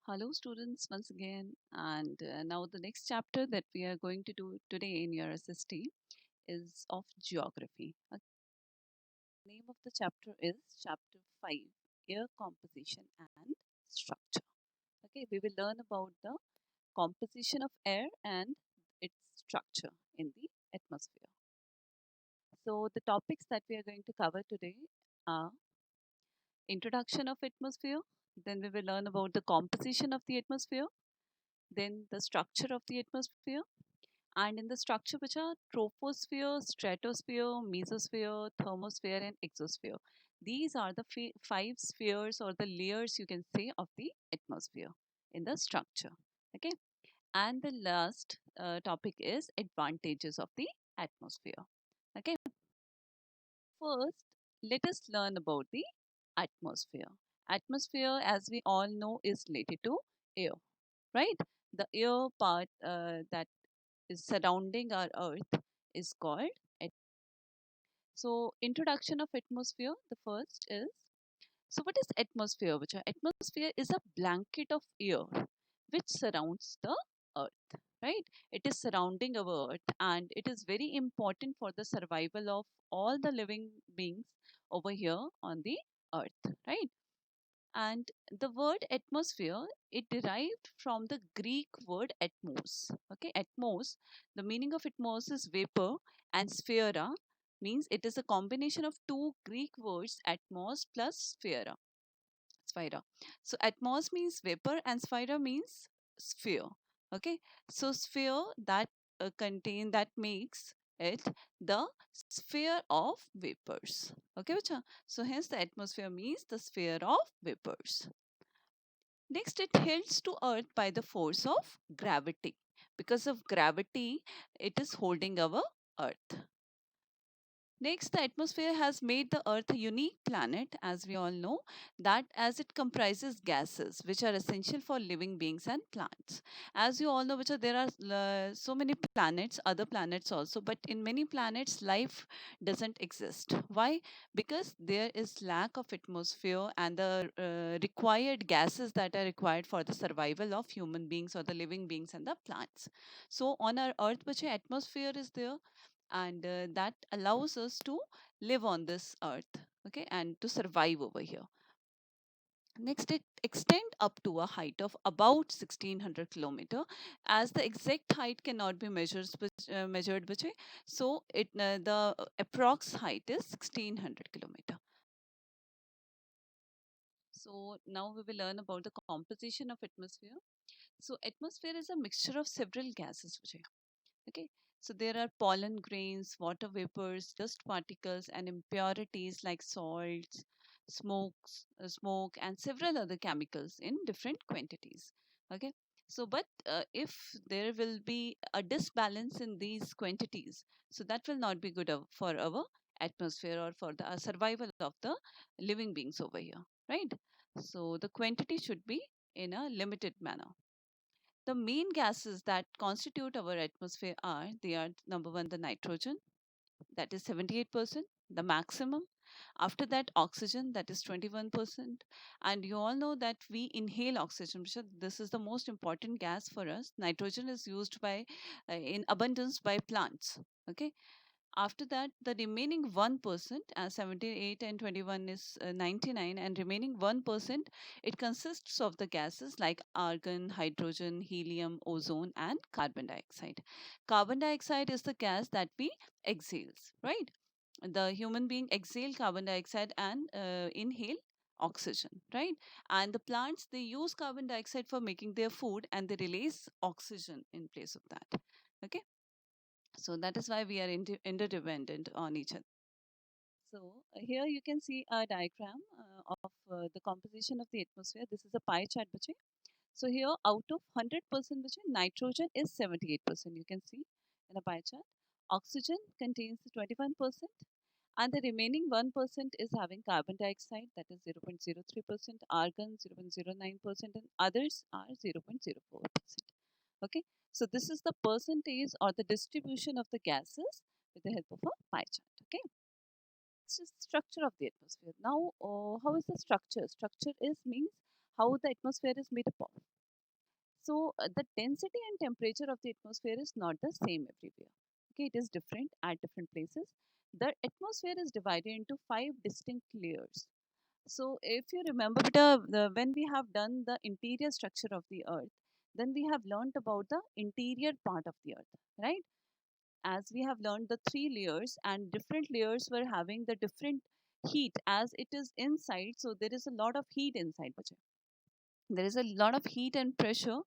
Hello, students, once again. And now, the next chapter that we are going to do today in your SST is of geography. The name of the chapter is Chapter 5, Air Composition and Structure. Okay, we will learn about the composition of air and its structure in the atmosphere. So, the topics that we are going to cover today are introduction of atmosphere, then we will learn about the composition of the atmosphere, then the structure of the atmosphere, and in the structure which are troposphere, stratosphere, mesosphere, thermosphere, and exosphere. These are the five spheres or the layers, you can say, of the atmosphere in the structure. Okay, and the last topic is advantages of the atmosphere. Okay, first let us learn about the atmosphere. Atmosphere, as we all know, is related to air, right? The air part that is surrounding our earth is called so introduction of atmosphere. The first is, so what is atmosphere? Which atmosphere is a blanket of air which surrounds the earth, right? It is surrounding our earth and it is very important for the survival of all the living beings over here on the earth, right? And the word atmosphere, it derived from the Greek word atmos. Okay, atmos, the meaning of atmos is vapor, and sphera means it is a combination of two Greek words, atmos plus sphera. So atmos means vapor and sphera means sphere. Okay, so sphere that that makes it the sphere of vapors. Okay, bacha? So hence the atmosphere means the sphere of vapors. Next, it holds to earth by the force of gravity. Because of gravity, it is holding our earth. Next, the atmosphere has made the Earth a unique planet, as we all know, that as it comprises gases which are essential for living beings and plants. As you all know, which are, there are so many planets, other planets also, but in many planets, life doesn't exist. Why? Because there is lack of atmosphere and the required gases that are required for the survival of human beings or the living beings and the plants. So on our Earth, which atmosphere is there, and that allows us to live on this earth, okay, and to survive over here. Next, it extend up to a height of about 1600 kilometer. As the exact height cannot be measured so it the approx height is 1600 kilometer. So now we will learn about the composition of atmosphere. So atmosphere is a mixture of several gases, okay, so there are pollen grains, water vapors, dust particles, and impurities like salts, smoke, and several other chemicals in different quantities. Okay, so but if there will be a disbalance in these quantities, so that will not be good for our atmosphere or for the survival of the living beings over here, right? So the quantity should be in a limited manner. The main gases that constitute our atmosphere are, they are number one, the nitrogen, that is 78%, the maximum. After that, oxygen, that is 21%. And you all know that we inhale oxygen. This is the most important gas for us. Nitrogen is used by in abundance by plants. Okay, after that, the remaining 1%, 78 and 21 is 99, and remaining 1%, it consists of the gases like argon, hydrogen, helium, ozone, and carbon dioxide. Carbon dioxide is the gas that we exhales, right? The human being exhale carbon dioxide and inhale oxygen, right? And the plants, they use carbon dioxide for making their food and they release oxygen in place of that. Okay, so that is why we are interdependent on each other. So here you can see a diagram of the composition of the atmosphere. This is a pie chart, bache. So here out of 100% bache, nitrogen is 78%. You can see in a pie chart. Oxygen contains 21%, and the remaining 1% is having carbon dioxide, that is 0.03%, argon 0.09%, and others are 0.04%. Okay, so this is the percentage or the distribution of the gases with the help of a pie chart. Okay, this is structure of the atmosphere. Now, how is the structure? Structure is means how the atmosphere is made up of. So the density and temperature of the atmosphere is not the same everywhere. Okay, it is different at different places. The atmosphere is divided into five distinct layers. So if you remember, when we have done the interior structure of the earth, then we have learned about the interior part of the earth, right? As we have learned the three layers, and different layers were having the different heat as it is inside. So there is a lot of heat inside, Bachcha. There is a lot of heat and pressure.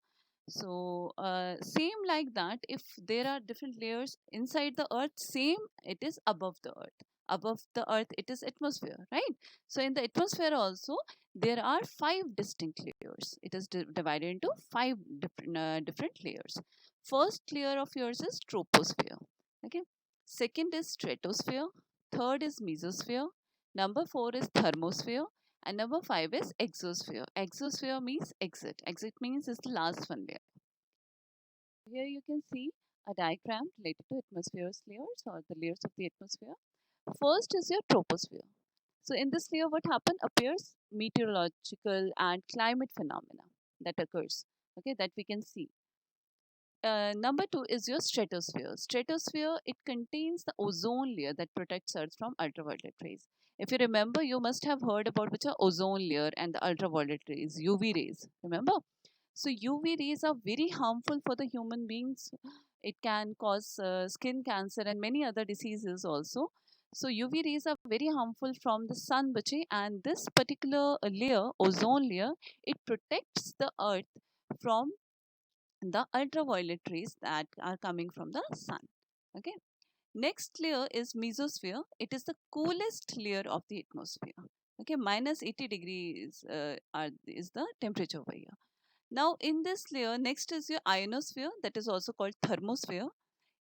So same like that, if there are different layers inside the earth, same it is above the earth. Above the earth it is atmosphere, right? So in the atmosphere also there are five distinct layers. It is divided into five different layers. First layer of yours is troposphere. Okay. Second is stratosphere. Third is mesosphere. Number four is thermosphere. And number five is exosphere. Exosphere means exit. Exit means is the last one layer. Here you can see a diagram related to atmosphere's layers or the layers of the atmosphere. First is your troposphere. So in this layer, what happen appears meteorological and climate phenomena that occurs. Okay, that we can see. Number two is your stratosphere. Stratosphere, it contains the ozone layer that protects Earth from ultraviolet rays. If you remember, you must have heard about which are ozone layer and the ultraviolet rays, UV rays. Remember? So UV rays are very harmful for the human beings. It can cause skin cancer and many other diseases also. So UV rays are very harmful from the sun, bache, and this particular layer, ozone layer, it protects the Earth from the ultraviolet rays that are coming from the sun. Okay. Next layer is mesosphere. It is the coolest layer of the atmosphere. Okay, minus 80 degrees is the temperature over here. Now in this layer, next is your ionosphere, that is also called thermosphere.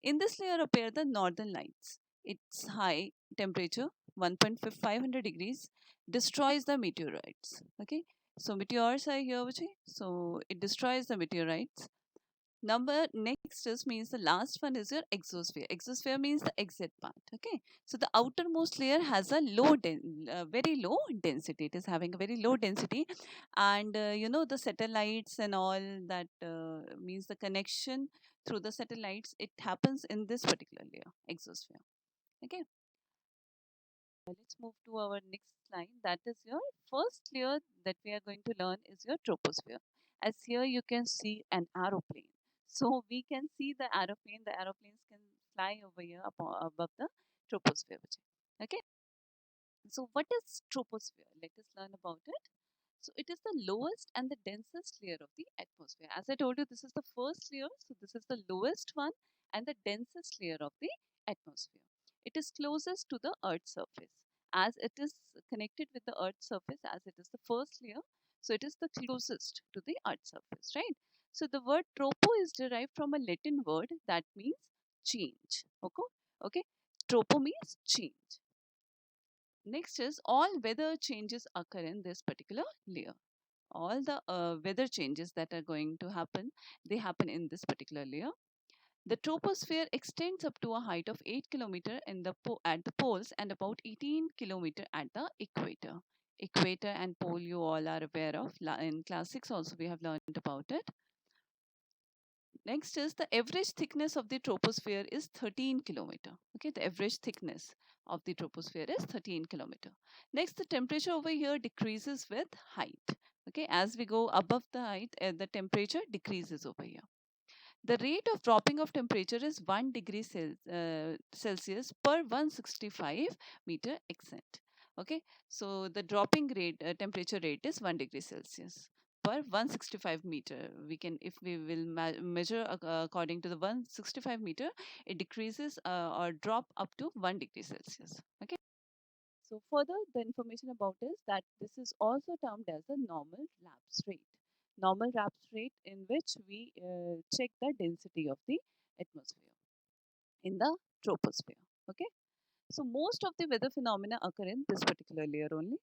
In this layer appear the northern lights. Its high temperature, 1.500 degrees, destroys the meteorites. Okay, so meteors are here, so it destroys the meteorites. Number next is means the last one is your exosphere. Exosphere means the exit part. Okay, so the outermost layer has a very low density. It is having a very low density, and the satellites and all that means the connection through the satellites. It happens in this particular layer, exosphere. Okay, let's move to our next slide. That is your first layer that we are going to learn is your troposphere. As here you can see an aeroplane. So we can see the aeroplane. The aeroplanes can fly over here above the troposphere. Okay. So what is troposphere? Let us learn about it. So it is the lowest and the densest layer of the atmosphere. As I told you, this is the first layer. So this is the lowest one and the densest layer of the atmosphere. It is closest to the Earth's surface. As it is connected with the Earth's surface, as it is the first layer, so it is the closest to the Earth's surface, right? So the word tropo is derived from a Latin word that means change. Okay? Okay? Tropo means change. Next is all weather changes occur in this particular layer. All the weather changes that are going to happen, they happen in this particular layer. The troposphere extends up to a height of 8 kilometer at the poles and about 18 kilometer at the equator. Equator and pole you all are aware of. In class 6 also we have learned about it. Next is the average thickness of the troposphere is 13 kilometer. Okay, the average thickness of the troposphere is 13 kilometer. Next, the temperature over here decreases with height. Okay, as we go above the height, the temperature decreases over here. The rate of dropping of temperature is 1 degree Celsius per 165 meter extent. Okay, so the dropping rate, temperature rate is 1 degree Celsius per 165 meter. We can, if we will measure according to the 165 meter, it decreases or drop up to 1 degree Celsius. Okay. So further, the information about is that this is also termed as the normal lapse rate. Normal lapse rate in which we check the density of the atmosphere in the troposphere. Okay. So most of the weather phenomena occur in this particular layer only.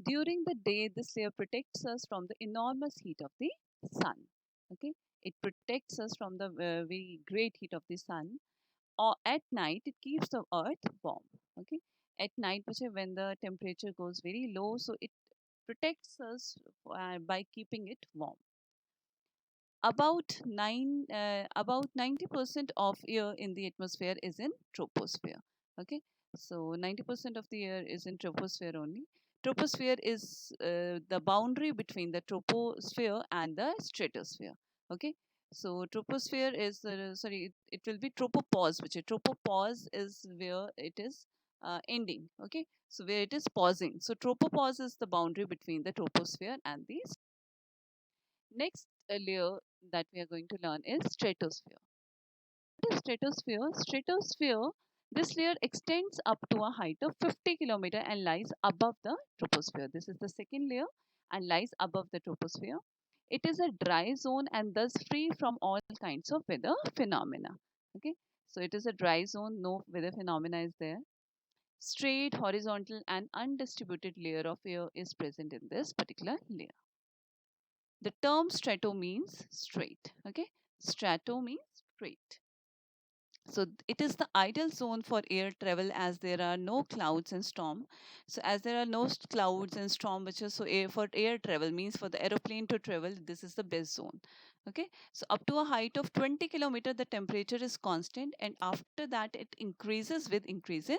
During the day, this layer protects us from the enormous heat of the sun. Okay. It protects us from the very great heat of the sun. Or at night, it keeps the earth warm. Okay. At night, when the temperature goes very low, so it protects us by keeping it warm. about 90% of air in the atmosphere is in troposphere. Okay, so 90% of the air is in troposphere only. Troposphere is the boundary between the troposphere and the stratosphere. Okay, so troposphere is sorry, it will be tropopause, which is tropopause is where it is ending. Okay, so where it is pausing. So tropopause is the boundary between the troposphere and the next layer that we are going to learn is stratosphere. What is stratosphere? Stratosphere, this layer extends up to a height of 50 kilometer and lies above the troposphere. This is the second layer and lies above the troposphere. It is a dry zone and thus free from all kinds of weather phenomena. Okay, so it is a dry zone, no weather phenomena is there. Straight, horizontal, and undistributed layer of air is present in this particular layer. The term strato means straight. Okay, strato means straight. So it is the ideal zone for air travel as there are no clouds and storm. So as there are no clouds and storm, which is so air for air travel means for the aeroplane to travel, this is the best zone. Okay, so up to a height of 20 kilometer, the temperature is constant, and after that it increases with increasing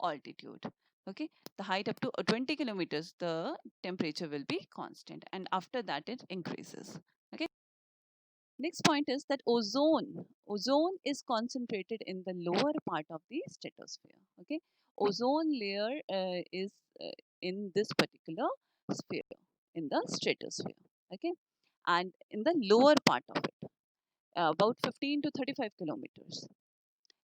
altitude. Okay, the height up to 20 kilometers, the temperature will be constant, and after that it increases. Okay. Next point is that ozone is concentrated in the lower part of the stratosphere. Okay, ozone layer is in this particular sphere, in the stratosphere. Okay, and in the lower part of it, about 15 to 35 kilometers.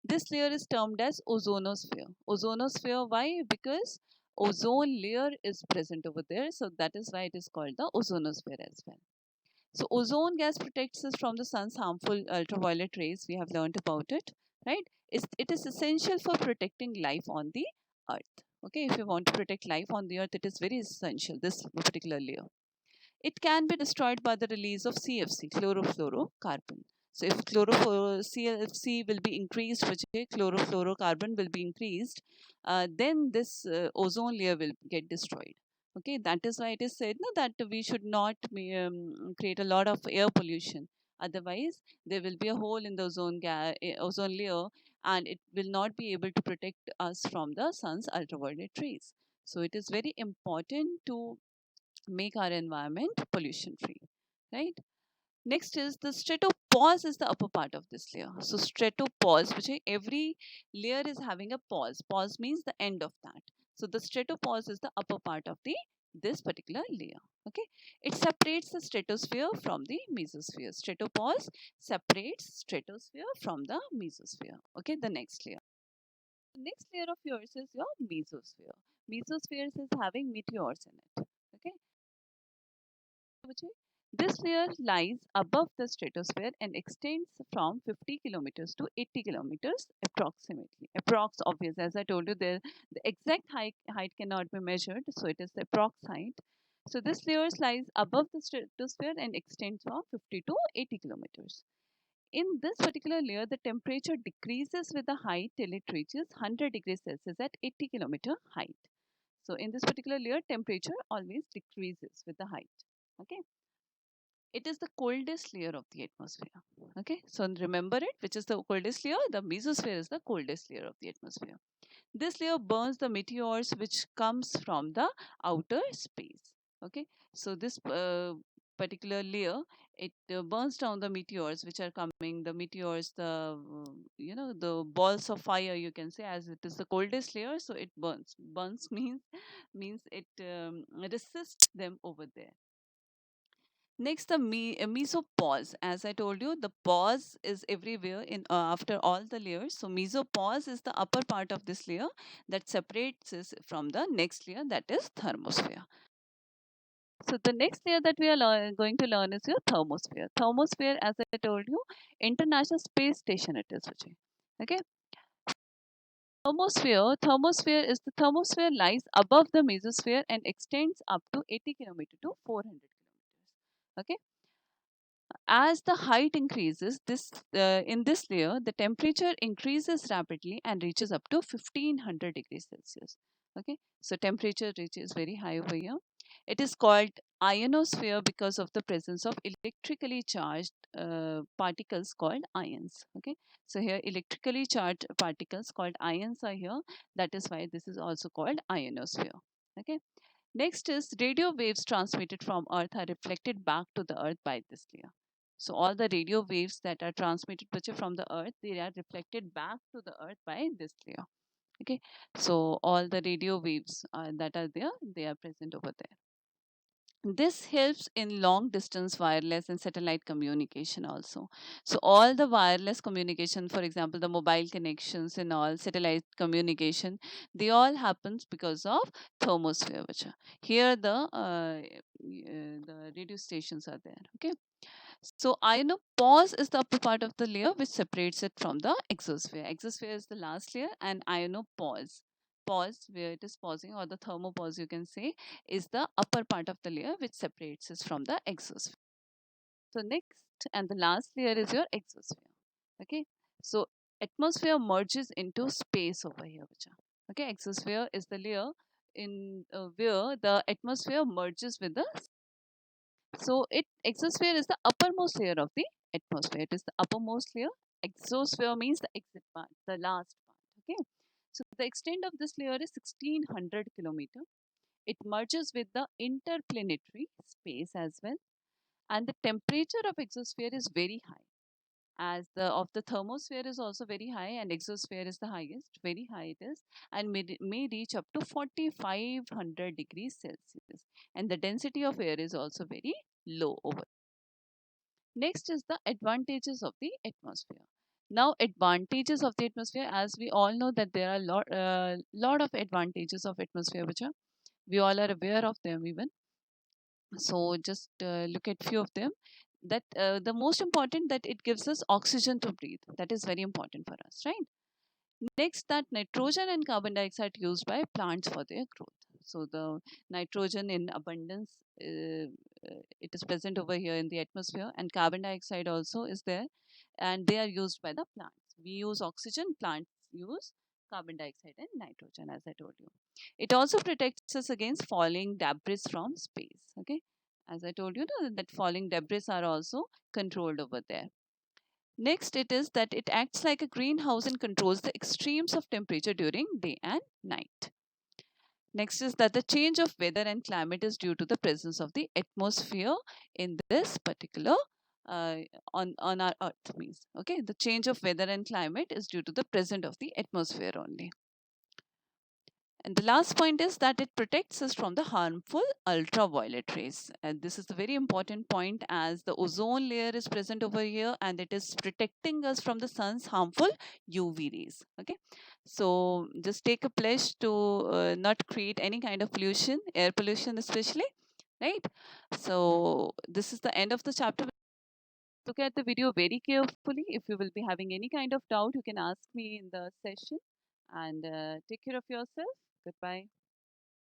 This layer is termed as ozonosphere. Ozonosphere, why? Because ozone layer is present over there, so that is why it is called the ozonosphere as well. So ozone gas protects us from the sun's harmful ultraviolet rays. We have learned about it, right? It is essential for protecting life on the earth. Okay, if you want to protect life on the earth, it is very essential, this particular layer. It can be destroyed by the release of CFC, chlorofluorocarbon. So if CFC will be increased, which is chlorofluorocarbon will be increased, then this ozone layer will get destroyed. Okay, that is why it is said no, that we should not create a lot of air pollution. Otherwise, there will be a hole in the ozone layer, and it will not be able to protect us from the sun's ultraviolet rays. So it is very important to make our environment pollution free, right? Next is the stratopause is the upper part of this layer. So stratopause, which is every layer is having a pause. Pause means the end of that. So the stratopause is the upper part of the this particular layer. Okay, it separates the stratosphere from the mesosphere. Stratopause separates stratosphere from the mesosphere. Okay, the next layer. The next layer of yours is your mesosphere. Mesosphere is having meteors in it. Okay, this layer lies above the stratosphere and extends from 50 kilometers to 80 kilometers approximately. Approx, obvious, as I told you, the exact height cannot be measured, so it is the approx height. So this layer lies above the stratosphere and extends from 50 to 80 kilometers. In this particular layer, the temperature decreases with the height till it reaches 100 degrees Celsius at 80 kilometer height. So in this particular layer, temperature always decreases with the height. Okay, it is the coldest layer of the atmosphere. Okay, so remember it, which is the coldest layer? The mesosphere is the coldest layer of the atmosphere. This layer burns the meteors which comes from the outer space. Okay, so this particular layer, it burns down the meteors which are coming, the meteors, the the balls of fire, you can say, as it is the coldest layer, so it burns. Burns means it resists them over there. Next, the mesopause. As I told you, the pause is everywhere in after all the layers. So mesopause is the upper part of this layer that separates it from the next layer, that is thermosphere. So the next layer that we are going to learn is your thermosphere. Thermosphere, as I told you, International Space Station it is. Vijay. Okay. Thermosphere lies above the mesosphere and extends up to 80 kilometer to 400 kilometers. Okay. As the height increases, in this layer, the temperature increases rapidly and reaches up to 1500 degrees Celsius. Okay, so temperature reaches very high over here. It is called ionosphere because of the presence of electrically charged particles called ions. Okay, so here electrically charged particles called ions are here. That is why this is also called ionosphere. Okay, next is radio waves transmitted from Earth are reflected back to the Earth by this layer. So all the radio waves that are transmitted from the Earth, they are reflected back to the Earth by this layer. Okay, so all the radio waves that are there, they are present over there. This helps in long distance wireless and satellite communication also. So all the wireless communication, for example, the mobile connections and all satellite communication, they all happens because of thermosphere. Here the radio stations are there. Okay. So ionopause is the upper part of the layer which separates it from the exosphere. Exosphere is the last layer, and ionopause, pause where it is pausing, or the thermopause you can say, is the upper part of the layer which separates us from the exosphere. So next and the last layer is your exosphere. Okay. So atmosphere merges into space over here. Okay. Exosphere is the layer in where the atmosphere merges with the, so exosphere is the uppermost layer of the atmosphere. It is the uppermost layer. Exosphere means the exit part, the last part. Okay. So the extent of this layer is 1600 kilometer. It merges with the interplanetary space as well. And the temperature of exosphere is very high. As the of the thermosphere is also very high, and exosphere is the highest, very high it is, and may reach up to 4500 degrees Celsius. And the density of air is also very low over. Next is the advantages of the atmosphere. Now, advantages of the atmosphere, as we all know that there are lot of advantages of atmosphere, which are, we all are aware of them even. So just look at few of them. That the most important, that it gives us oxygen to breathe. That is very important for us, right? Next, that nitrogen and carbon dioxide used by plants for their growth. So the nitrogen in abundance, it is present over here in the atmosphere, and carbon dioxide also is there, and they are used by the plants. We use oxygen, plants use carbon dioxide and nitrogen, as I told you. It also protects us against falling debris from space. Okay, as I told you, that falling debris are also controlled over there. Next, it is that it acts like a greenhouse and controls the extremes of temperature during day and night. Next is that the change of weather and climate is due to the presence of the atmosphere in this particular uh, on our earth means. Okay, the change of weather and climate is due to the presence of the atmosphere only. And the last point is that it protects us from the harmful ultraviolet rays. And this is a very important point, as the ozone layer is present over here, and it is protecting us from the sun's harmful UV rays. Okay. So just take a pledge to not create any kind of pollution, air pollution especially. Right. So this is the end of the chapter. Look at the video very carefully. If you will be having any kind of doubt, you can ask me in the session. And take care of yourself. Goodbye.